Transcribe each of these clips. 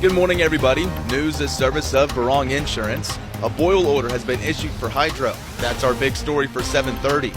Good morning, everybody. News is service of Barong Insurance. A boil order has been issued for Hydro. That's our big story for 7:30.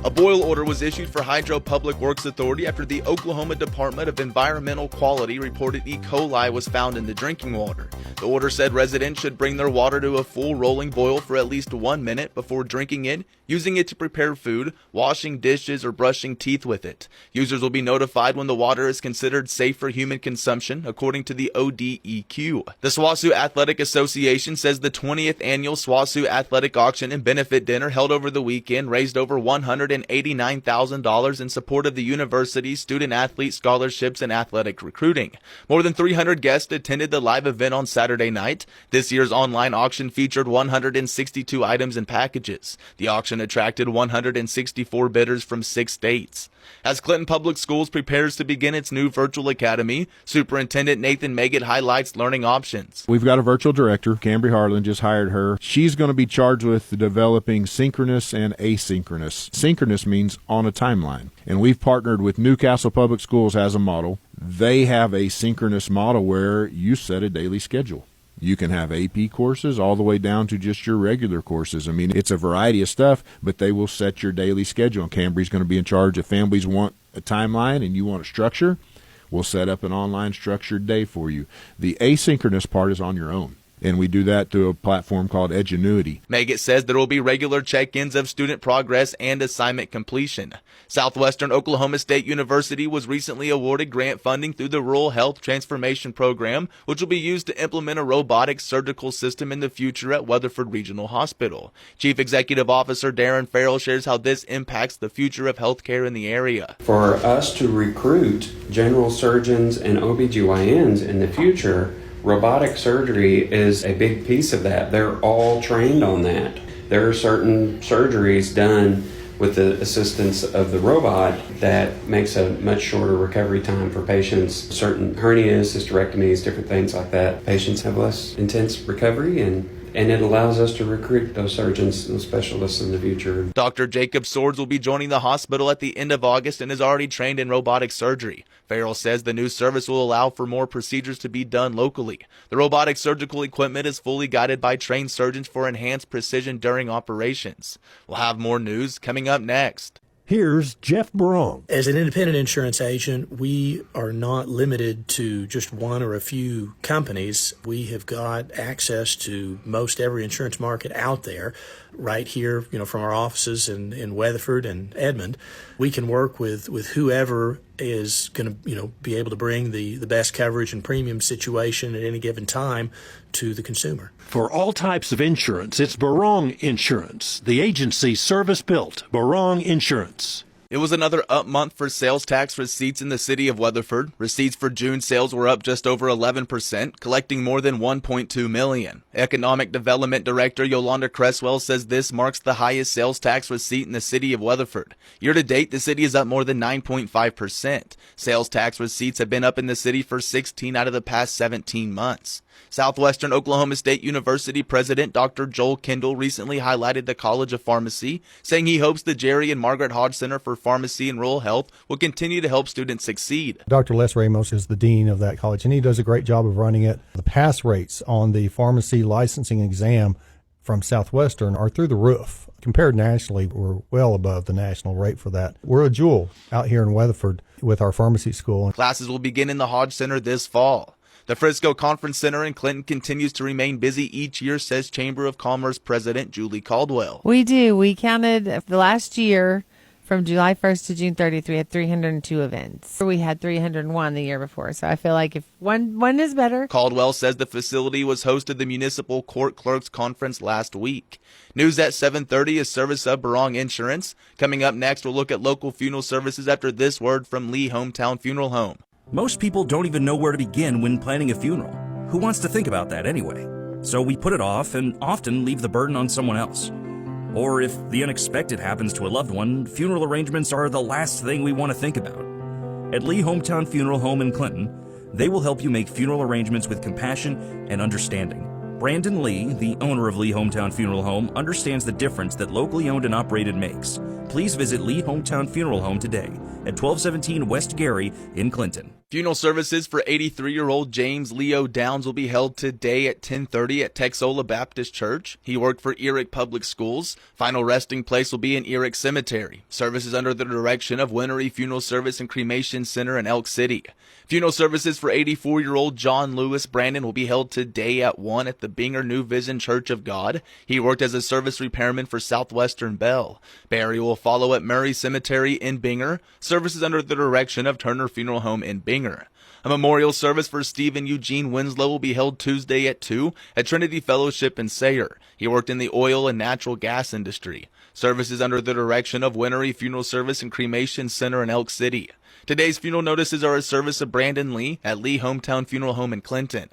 A boil order was issued for Hydro Public Works Authority after the Oklahoma Department of Environmental Quality reported E. coli was found in the drinking water. The order said residents should bring their water to a full rolling boil for at least 1 minute before drinking it, using it to prepare food, washing dishes, or brushing teeth with it. Users will be notified when the water is considered safe for human consumption, according to the ODEQ. The SWOSU Athletic Association says the 20th annual SWOSU Athletic Auction and Benefit Dinner held over the weekend raised over $189,000 in support of the university's student-athlete scholarships and athletic recruiting. More than 300 guests attended the live event on Saturday night. This year's online auction featured 162 items and packages. The auction attracted 164 bidders from 6 states. As Clinton Public Schools prepares to begin its new virtual academy, Superintendent Nathan Magid highlights learning options. We've got a virtual director, Cambry Harlan, just hired her. She's going to be charged with developing synchronous and asynchronous. Synchronous means on a timeline. And we've partnered with Newcastle Public Schools as a model. They have a synchronous model where you set a daily schedule. You can have AP courses all the way down to just your regular courses. I mean, it's a variety of stuff, but they will set your daily schedule. And Cambry's going to be in charge. If families want a timeline and you want a structure, we'll set up an online structured day for you. The asynchronous part is on your own. And we do that through a platform called Edgenuity. Magid says there will be regular check-ins of student progress and assignment completion. Southwestern Oklahoma State University was recently awarded grant funding through the Rural Health Transformation Program, which will be used to implement a robotic surgical system in the future at Weatherford Regional Hospital. Chief Executive Officer Darren Farrell shares how this impacts the future of healthcare in the area. For us to recruit general surgeons and OBGYNs in the future, robotic surgery is a big piece of that. They're all trained on that. There are certain surgeries done with the assistance of the robot that makes a much shorter recovery time for patients. Certain hernias, hysterectomies, different things like that. Patients have less intense recovery and it allows us to recruit those surgeons and specialists in the future. Dr. Jacob Swords will be joining the hospital at the end of August and is already trained in robotic surgery. Farrell says the new service will allow for more procedures to be done locally. The robotic surgical equipment is fully guided by trained surgeons for enhanced precision during operations. We'll have more news coming up next. Here's Jeff Barong. As an independent insurance agent, we are not limited to just one or a few companies. We have got access to most every insurance market out there right here, from our offices in Weatherford and Edmond. We can work with whoever is going to, be able to bring the best coverage and premium situation at any given time to the consumer. For all types of insurance, it's Barong Insurance, the agency service-built Barong Insurance. It was another up month for sales tax receipts in the city of Weatherford. Receipts for June sales were up just over 11%, collecting more than $1.2 million. Economic Development Director Yolanda Cresswell says this marks the highest sales tax receipt in the city of Weatherford. Year to date, the city is up more than 9.5%. Sales tax receipts have been up in the city for 16 out of the past 17 months. Southwestern Oklahoma State University President Dr. Joel Kendall recently highlighted the College of Pharmacy, saying he hopes the Jerry and Margaret Hodge Center for Pharmacy and Rural Health will continue to help students succeed. Dr. Les Ramos is the dean of that college, and he does a great job of running it. The pass rates on the pharmacy licensing exam from Southwestern are through the roof. Compared nationally, we're well above the national rate for that. We're a jewel out here in Weatherford with our pharmacy school. Classes will begin in the Hodge Center this fall. The Frisco Conference Center in Clinton continues to remain busy each year, says Chamber of Commerce President Julie Caldwell. We do. We counted the last year from July 1st to June 30th, we had 302 events. We had 301 the year before, so I feel like if one is better. Caldwell says the facility was hosted the Municipal Court Clerks Conference last week. News at 7:30 is service of Barong Insurance. Coming up next, we'll look at local funeral services after this word from Lee Hometown Funeral Home. Most people don't even know where to begin when planning a funeral. Who wants to think about that anyway? So we put it off and often leave the burden on someone else. Or if the unexpected happens to a loved one, funeral arrangements are the last thing we want to think about. At Lee Hometown Funeral Home in Clinton, they will help you make funeral arrangements with compassion and understanding. Brandon Lee, the owner of Lee Hometown Funeral Home, understands the difference that locally owned and operated makes. Please visit Lee Hometown Funeral Home today at 1217 West Gary in Clinton. Funeral services for 83-year-old James Leo Downs will be held today at 10:30 at Texola Baptist Church. He worked for Erick Public Schools. Final resting place will be in Erick Cemetery. Services under the direction of Winery Funeral Service and Cremation Center in Elk City. Funeral services for 84-year-old John Lewis Brandon will be held today at 1 at the Binger New Vision Church of God. He worked as a service repairman for Southwestern Bell. Burial will follow at Murray Cemetery in Binger. Services under the direction of Turner Funeral Home in Binger. A memorial service for Stephen Eugene Winslow will be held Tuesday at 2 at Trinity Fellowship in Sayre. He worked in the oil and natural gas industry. Services under the direction of Winery Funeral Service and Cremation Center in Elk City. Today's funeral notices are a service of Brandon Lee at Lee Hometown Funeral Home in Clinton.